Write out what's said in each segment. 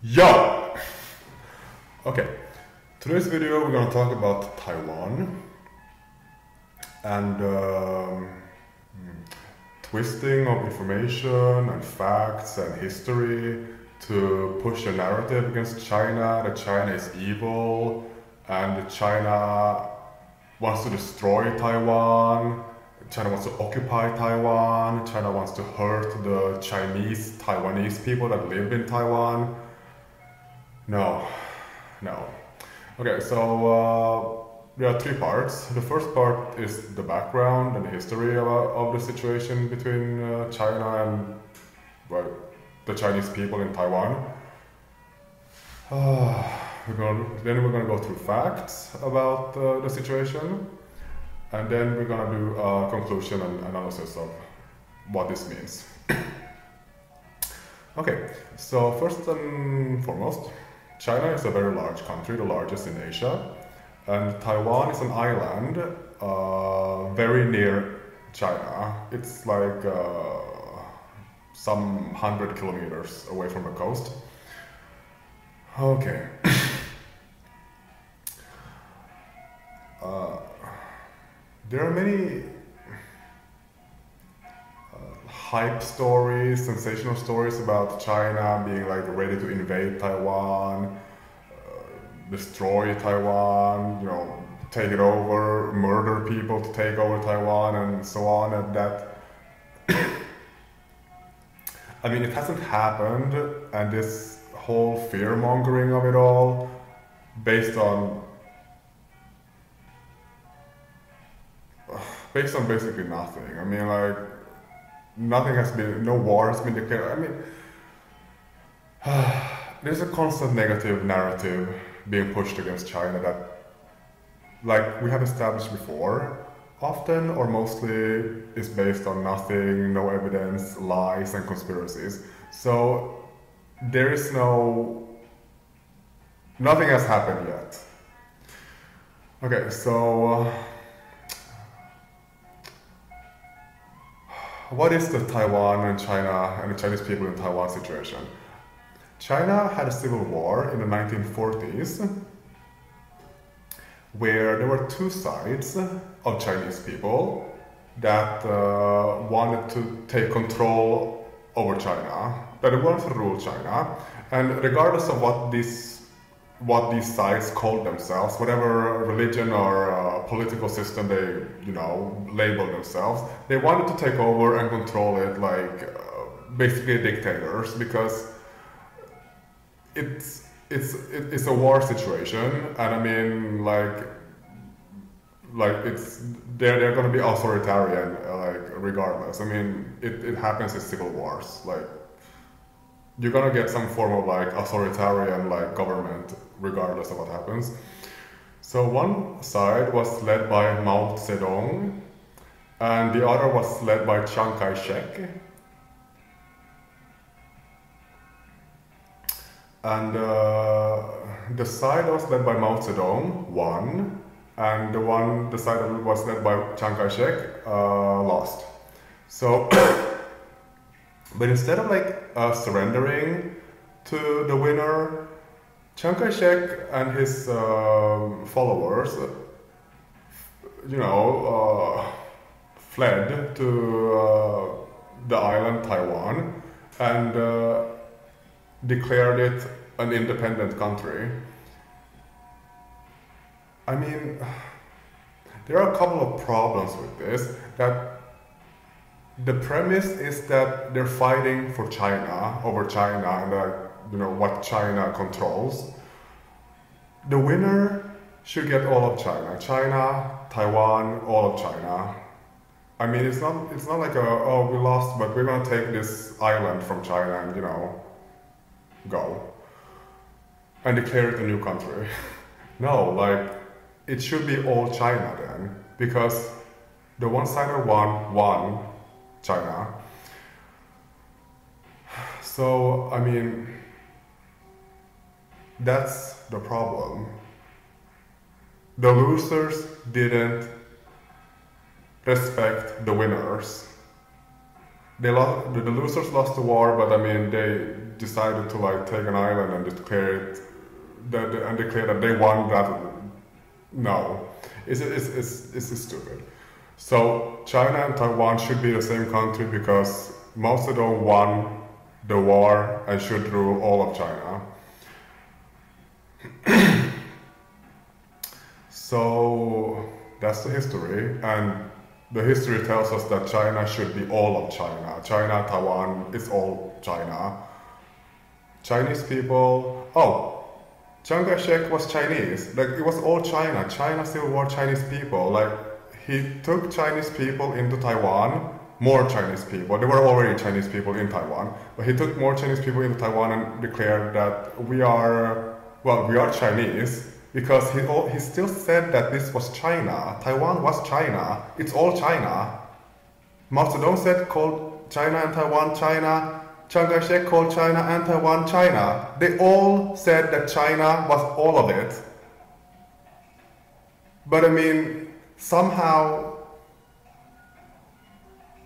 Yo! Okay, today's video we're gonna talk about Taiwan and twisting of information and facts and history to push a narrative against China that China is evil and that China wants to destroy Taiwan, China wants to occupy Taiwan, China wants to hurt the Chinese, Taiwanese people that live in Taiwan. No. Okay, so there are three parts. The first part is the background and the history of the situation between China and the Chinese people in Taiwan. Then we're gonna go through facts about the situation, and then we're gonna do a conclusion and analysis of what this means. Okay, so first and foremost, China is a very large country, the largest in Asia, and Taiwan is an island very near China. It's like some 100 kilometers away from the coast. Okay. There are many hype stories, sensational stories about China being like ready to invade Taiwan, destroy Taiwan, take it over, murder people to take over Taiwan, and so on. And that, I mean, it hasn't happened, and this whole fear mongering of it all, based on basically nothing. I mean, like, nothing has been, no war has been declared. I mean, there's a constant negative narrative being pushed against China that, like we have established before, often or mostly is based on nothing, no evidence, lies and conspiracies. So there is nothing has happened yet. Okay, so what is the Taiwan and China and the Chinese people in Taiwan situation? China had a civil war in the 1940s where there were two sides of Chinese people that wanted to take control over China, that they wanted to rule China, and regardless of what these sides called themselves, whatever religion or political system they, labeled themselves, they wanted to take over and control it like basically dictators, because it's a war situation, and I mean, like it's they're going to be authoritarian, like regardless. I mean, it happens in civil wars, like you're gonna get some form of like authoritarian like government regardless of what happens. So one side was led by Mao Ze Dong and the other was led by Chiang Kai-shek. And the side that was led by Mao Ze Dong won, and the side that was led by Chiang Kai-shek lost. So but instead of surrendering to the winner, Chiang Kai-shek and his followers, fled to the island Taiwan and declared it an independent country. I mean, there are a couple of problems with this. That the premise is that they're fighting for China, over China, and what China controls. The winner should get all of China. China, Taiwan, all of China. I mean, it's not like we lost, but we're gonna take this island from China and go and declare it a new country. No, like it should be all China then, because the one-sider won China. So, I mean, that's the problem. The losers didn't respect the winners. the losers lost the war, but I mean they decided to like take an island and declare it and declare that they won that. No, it's stupid. So China and Taiwan should be the same country because Mao Ze Dong won the war and should rule all of China. So that's the history, and the history tells us that China should be all of China. China, Taiwan, it's all China. Chinese people, Chiang Kai-shek was Chinese. Like, it was all China. China still were Chinese people. Like, he took Chinese people into Taiwan, more Chinese people. There were already Chinese people in Taiwan, but he took more Chinese people into Taiwan and declared that we are Chinese, because he still said that this was China. Taiwan was China. It's all China. Mao Zedong said, called China and Taiwan China. Chiang Kai-shek called China and Taiwan China. They all said that China was all of it. But I mean, somehow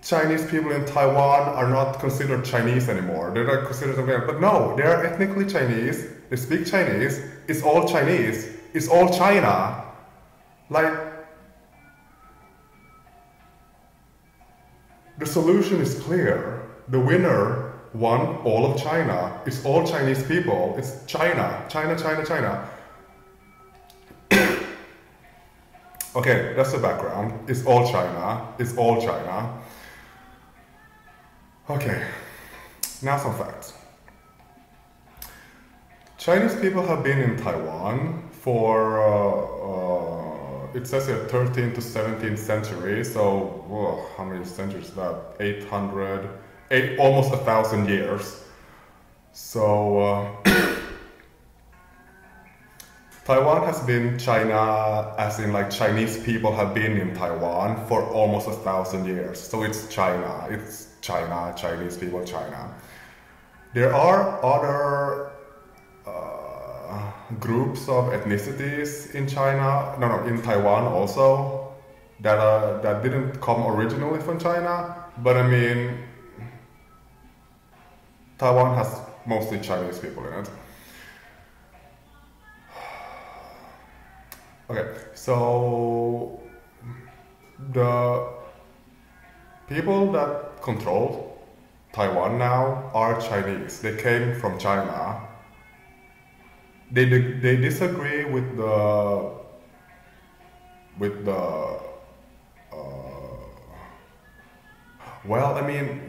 Chinese people in Taiwan are not considered Chinese anymore. They're not considered something else. But no, they are ethnically Chinese. They speak Chinese. It's all Chinese. It's all China. Like, the solution is clear. The winner won all of China. It's all Chinese people. It's China. China, China, China. Okay, that's the background. It's all China. It's all China. Okay, now some facts. Chinese people have been in Taiwan for, it says here 13th to 17th century, so how many centuries is that? 800, almost 1,000 years. So Taiwan has been China, as in like Chinese people have been in Taiwan for almost 1,000 years. So it's China, Chinese people, China. There are other groups of ethnicities in in Taiwan also, that didn't come originally from China, but I mean, Taiwan has mostly Chinese people in it. Okay, so the people that control Taiwan now are Chinese. They came from China. They disagree with the well, I mean,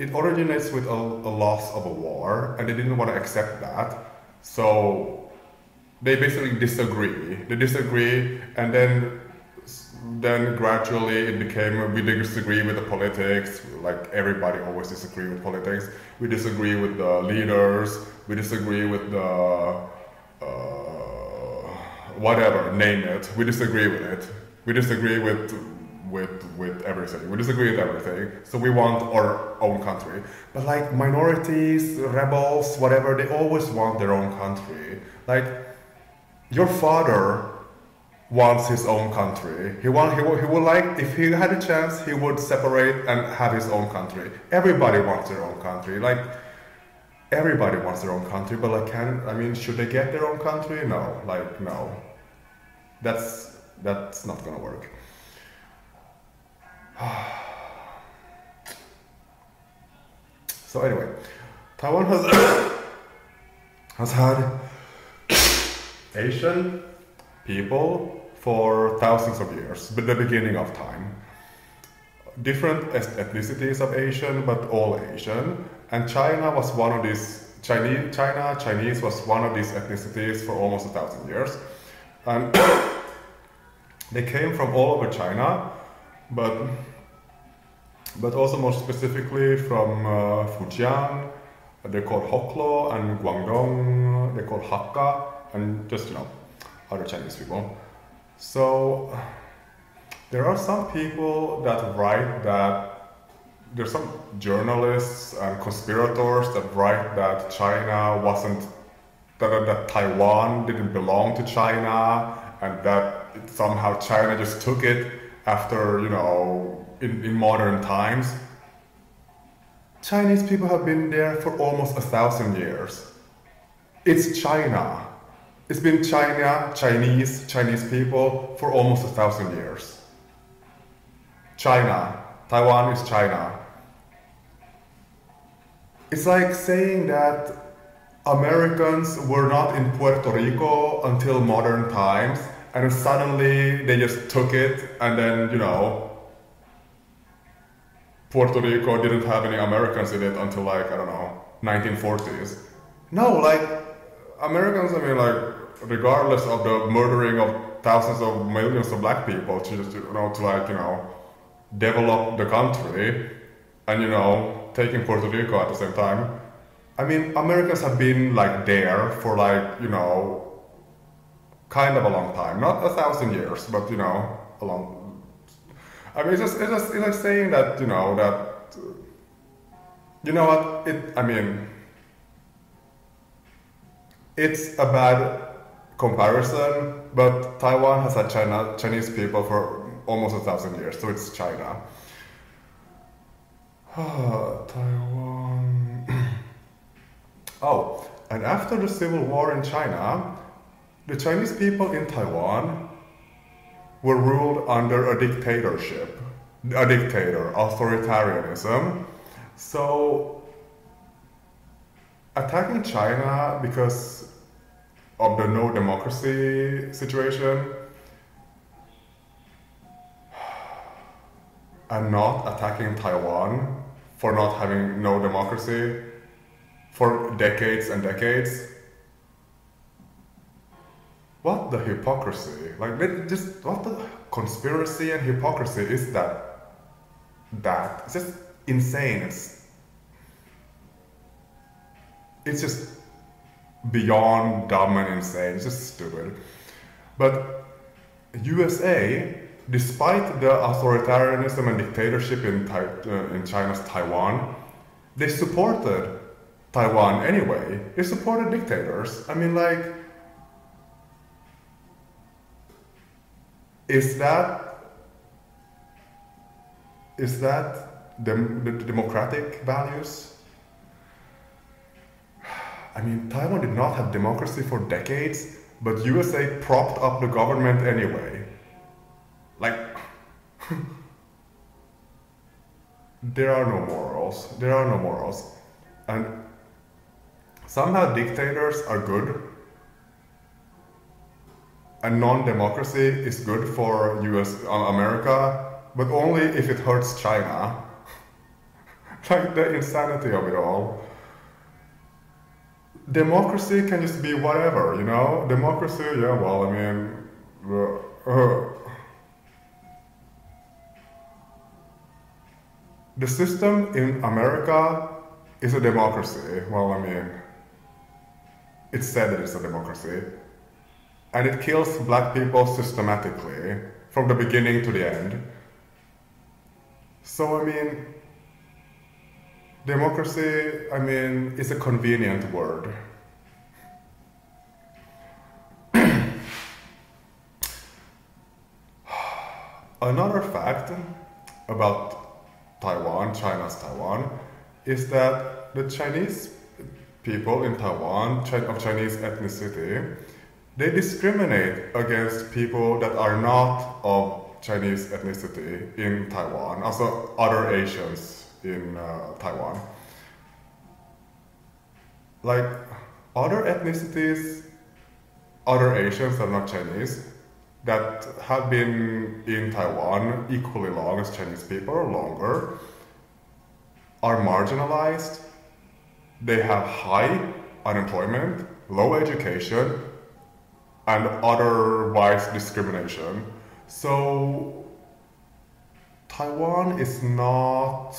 it originates with a loss of a war, and they didn't want to accept that. So they basically disagree. They disagree, and then gradually it became, we disagree with the politics. Like, everybody always disagree with politics. We disagree with the leaders. We disagree with the whatever, name it. We disagree with it. We disagree with everything. We disagree with everything. So we want our own country. But like, minorities, rebels, whatever, they always want their own country. Like, your father wants his own country. He would like, if he had a chance, he would separate and have his own country. Everybody wants their own country. Like, everybody wants their own country, but like, should they get their own country? No, like, no. That's not gonna work. So anyway, Taiwan has had Asian people for thousands of years, but the beginning of time. Different ethnicities of Asian, but all Asian. And China was one of these, Chinese was one of these ethnicities for almost 1,000 years. And they came from all over China, but also more specifically from Fujian. They're called Hoklo, and Guangdong, they're called Hakka, and just, other Chinese people. So there are some people that write that, there's some journalists and conspirators that write that China wasn't, that Taiwan didn't belong to China, and that somehow China just took it after, in modern times. Chinese people have been there for almost 1,000 years. It's China. It's been Chinese people for almost 1,000 years. China. Taiwan is China. It's like saying that Americans were not in Puerto Rico until modern times, and suddenly they just took it, and then, Puerto Rico didn't have any Americans in it until, like, I don't know, 1940s. No, like, Americans, I mean, like, regardless of the murdering of thousands of millions of black people to just, develop the country and, taking Puerto Rico at the same time. I mean, Americans have been, like, there for, like, kind of a long time. Not 1,000 years, but, a long. I mean, it's like saying that, it's a bad comparison, but Taiwan has had Chinese people for almost 1,000 years, so it's China. Taiwan. Oh, and after the Civil War in China, the Chinese people in Taiwan were ruled under a dictatorship, authoritarianism. So, attacking China because of the no democracy situation and not attacking Taiwan for not having no democracy for decades and decades. What the hypocrisy? Like, what the conspiracy and hypocrisy is that? It's just insane. It's just beyond dumb and insane. It's just stupid. But USA, despite the authoritarianism and dictatorship in China's Taiwan, they supported Taiwan anyway. They supported dictators. I mean, like, is that the democratic values? I mean, Taiwan did not have democracy for decades, but USA propped up the government anyway. Like, there are no morals. There are no morals. And somehow dictators are good, and non-democracy is good for America, but only if it hurts China. Like, the insanity of it all. Democracy can just be whatever, Democracy, yeah, well, I mean, the system in America is a democracy. Well, I mean, it's said that it's a democracy. And it kills black people systematically, from the beginning to the end. So, I mean, democracy, I mean, is a convenient word. Another fact about Taiwan, China's Taiwan, is that the Chinese people in Taiwan, of Chinese ethnicity, they discriminate against people that are not of Chinese ethnicity in Taiwan, also other Asians in Taiwan. Like, other ethnicities, other Asians that are not Chinese, that have been in Taiwan equally long as Chinese people or longer, are marginalized. They have high unemployment, low education, and otherwise discrimination. So Taiwan is not,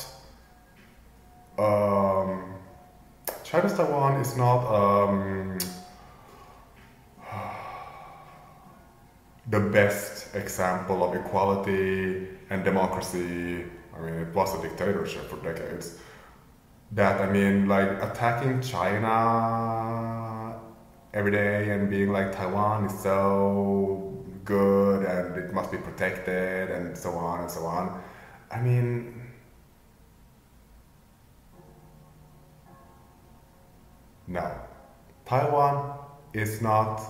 China's Taiwan is not the best example of equality and democracy. I mean, it was a dictatorship for decades. That, I mean, like, attacking China every day and being like, Taiwan is so good and it must be protected and so on and so on. I mean, No. Taiwan is not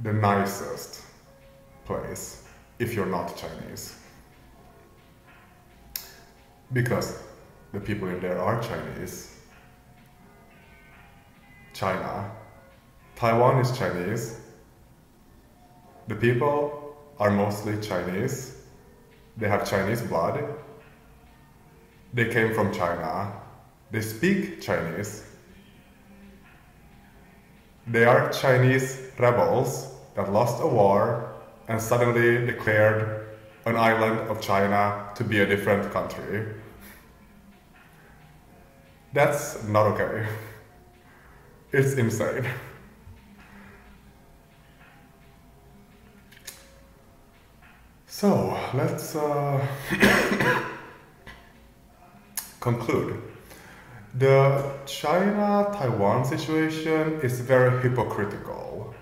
the nicest place if you're not Chinese. Because the people in there are Chinese. China. Taiwan is Chinese. The people are mostly Chinese. They have Chinese blood. They came from China. They speak Chinese. They are Chinese rebels that lost a war and suddenly declared an island of China to be a different country. That's not okay. It's insane. So, let's conclude. The China-Taiwan situation is very hypocritical.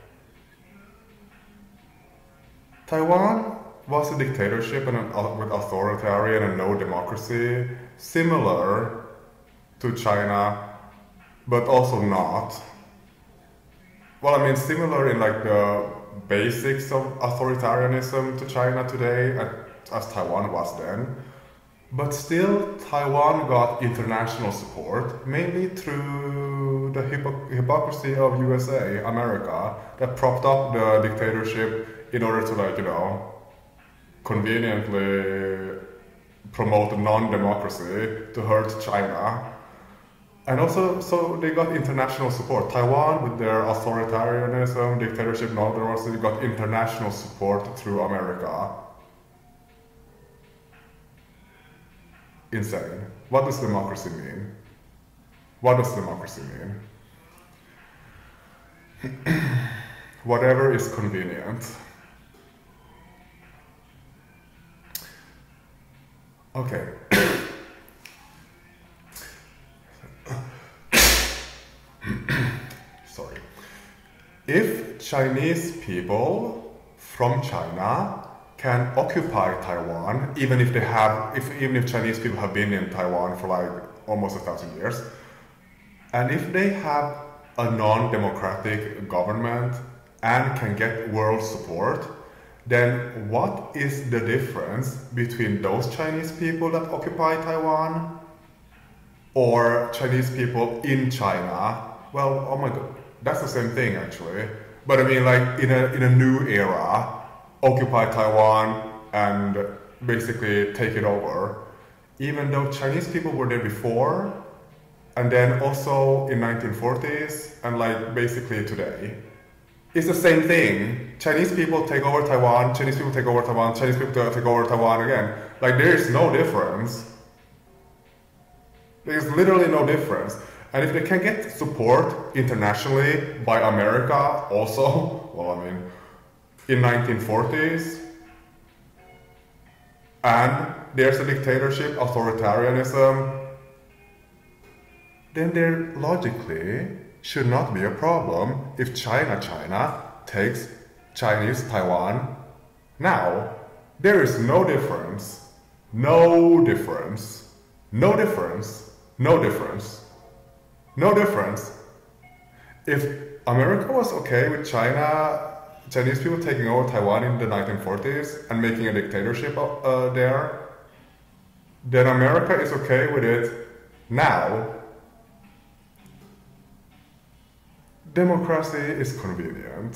Taiwan was a dictatorship and with authoritarian and no democracy, similar to China, but also not. Well, I mean, similar in like the basics of authoritarianism to China today, as Taiwan was then. But still, Taiwan got international support, mainly through the hypocrisy of USA, America, that propped up the dictatorship in order to, like, you know, conveniently promote non-democracy to hurt China. And also, so they got international support. Taiwan, with their authoritarianism, dictatorship, non-democracy, got international support through America. Insane. What does democracy mean? What does democracy mean? Whatever is convenient. Okay. Sorry. If Chinese people from China can occupy Taiwan, even if Chinese people have been in Taiwan for like almost 1,000 years, and if they have a non-democratic government and can get world support, then what is the difference between those Chinese people that occupy Taiwan or Chinese people in China? Well, oh my god, that's the same thing actually. But I mean, like in a new era, occupy Taiwan and basically take it over. Even though Chinese people were there before, and then also in 1940s, and like basically today. It's the same thing. Chinese people take over Taiwan, Chinese people take over Taiwan, Chinese people take over Taiwan again. Like there is no difference. There's literally no difference. And if they can get support internationally by America also, well, I mean, in 1940s, and there's a dictatorship, authoritarianism, then there logically should not be a problem if China takes Chinese Taiwan now. There is no difference. No difference. No difference. No difference. No difference. If America was okay with Chinese people taking over Taiwan in the 1940s and making a dictatorship there, then America is okay with it now. Democracy is convenient.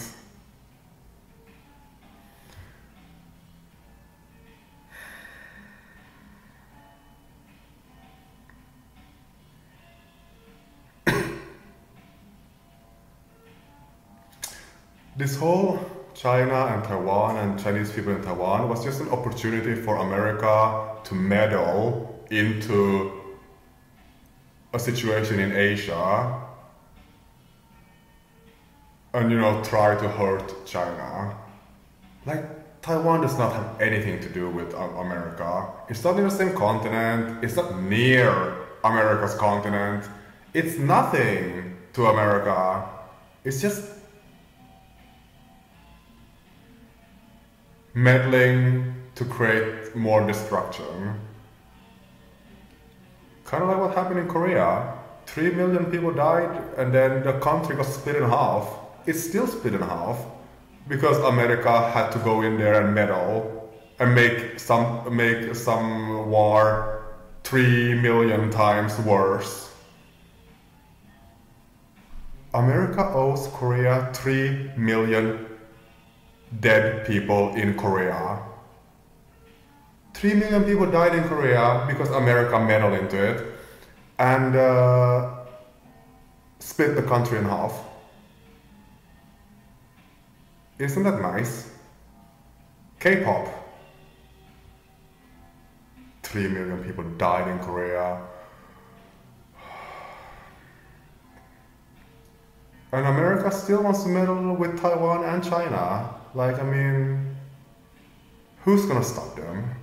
This whole China and Taiwan and Chinese people in Taiwan was just an opportunity for America to meddle into a situation in Asia and, you know, try to hurt China. Like, Taiwan does not have anything to do with America. It's not in the same continent. It's not near America's continent. It's nothing to America. It's just meddling to create more destruction. Kind of like what happened in Korea. 3 million people died and then the country got split in half. It's still split in half because America had to go in there and meddle and make some war 3 million times worse. America owes Korea 3 million dead people in Korea. 3 million people died in Korea because America meddled into it and split the country in half. Isn't that nice? K-pop. 3 million people died in Korea. And America still wants to meddle with Taiwan and China. Like, I mean, who's gonna stop them?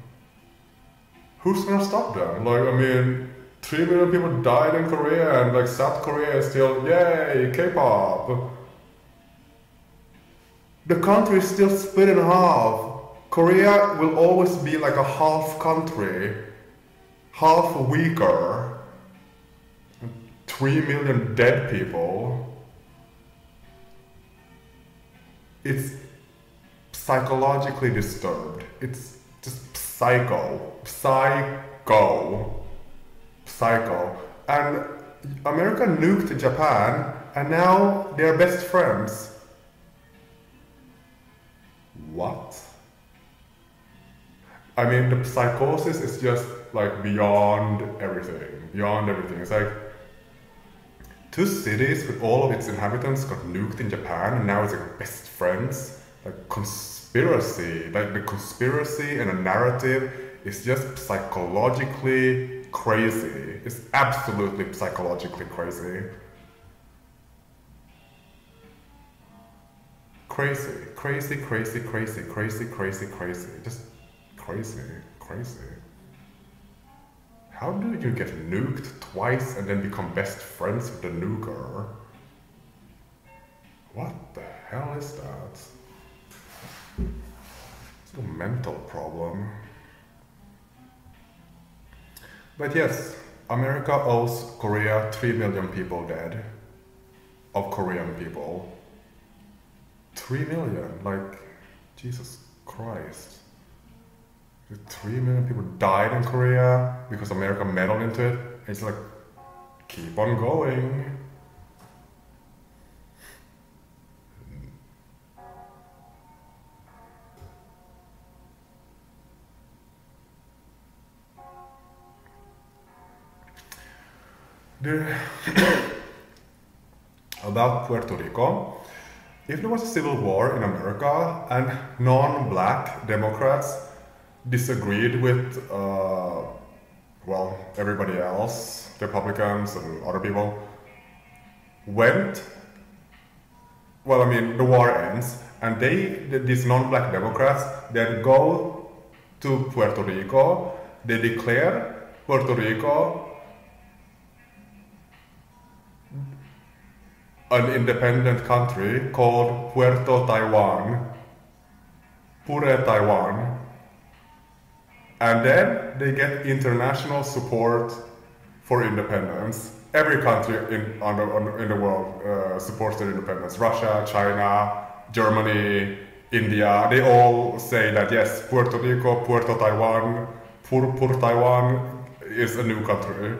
Who's gonna stop them? Like, I mean, 3 million people died in Korea and like South Korea is still, yay, K-pop. The country is still split in half. Korea will always be like a half country, half weaker. 3 million dead people. It's psychologically disturbed. It's just psycho. And America nuked Japan and now they're best friends. What? I mean, the psychosis is just like beyond everything. It's like 2 cities with all of its inhabitants got nuked in Japan and now it's like best friends. Like conspiracy, like the conspiracy and a narrative is just psychologically crazy. It's absolutely psychologically crazy. Crazy. Just crazy. How do you get nuked twice and then become best friends with the nuker? What the hell is that? It's a mental problem. But yes, America owes Korea 3 million people dead. Of Korean people. 3 million, like, Jesus Christ. 3 million people died in Korea because America meddled into it. It's like, keep on going. About Puerto Rico, if there was a civil war in America and non-black Democrats disagreed with, everybody else, Republicans and other people, the war ends, and these non-black Democrats then go to Puerto Rico, they declare Puerto Rico an independent country called Puerto Taiwan, Pure Taiwan, and then they get international support for independence. Every country in the world supports their independence. Russia, China, Germany, India, they all say that yes, Puerto Rico, Puerto Taiwan, Pure Taiwan is a new country.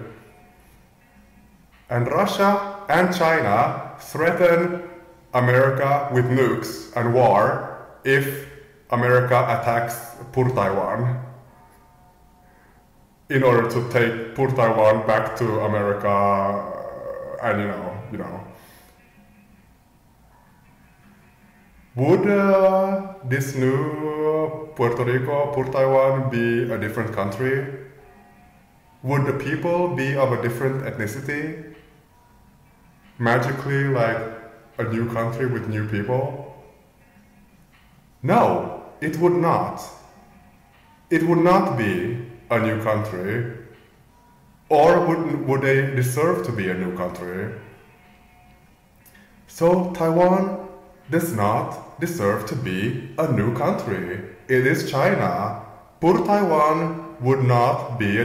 And Russia and China threaten America with nukes and war if America attacks Pure Taiwan in order to take Pure Taiwan back to America and you know. Would this new Puerto Rico, Pure Taiwan be a different country? Would the people be of a different ethnicity? Magically, like a new country with new people? No, it would not. It would not be a new country. Or would they deserve to be a new country? So Taiwan does not deserve to be a new country. It is China. Pure Taiwan would not be a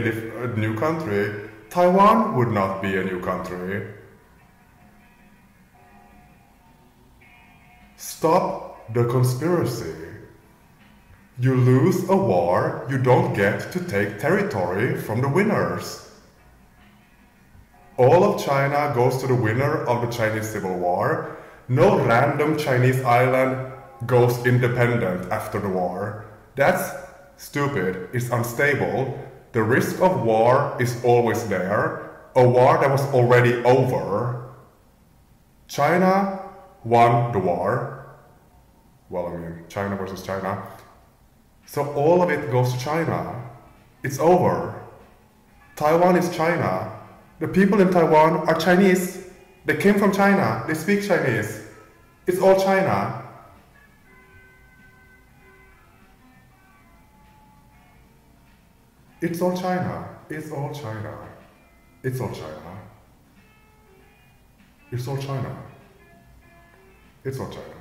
new country. Taiwan would not be a new country. Stop the conspiracy. You lose a war, you don't get to take territory from the winners. All of China goes to the winner of the Chinese Civil War. No random Chinese island goes independent after the war. That's stupid, it's unstable. The risk of war is always there. A war that was already over. China won the war. Well, I mean, China versus China. So all of it goes to China. It's over. Taiwan is China. The people in Taiwan are Chinese. They came from China. They speak Chinese. It's all China. It's all China. It's all China. It's all China. It's all China. It's all China.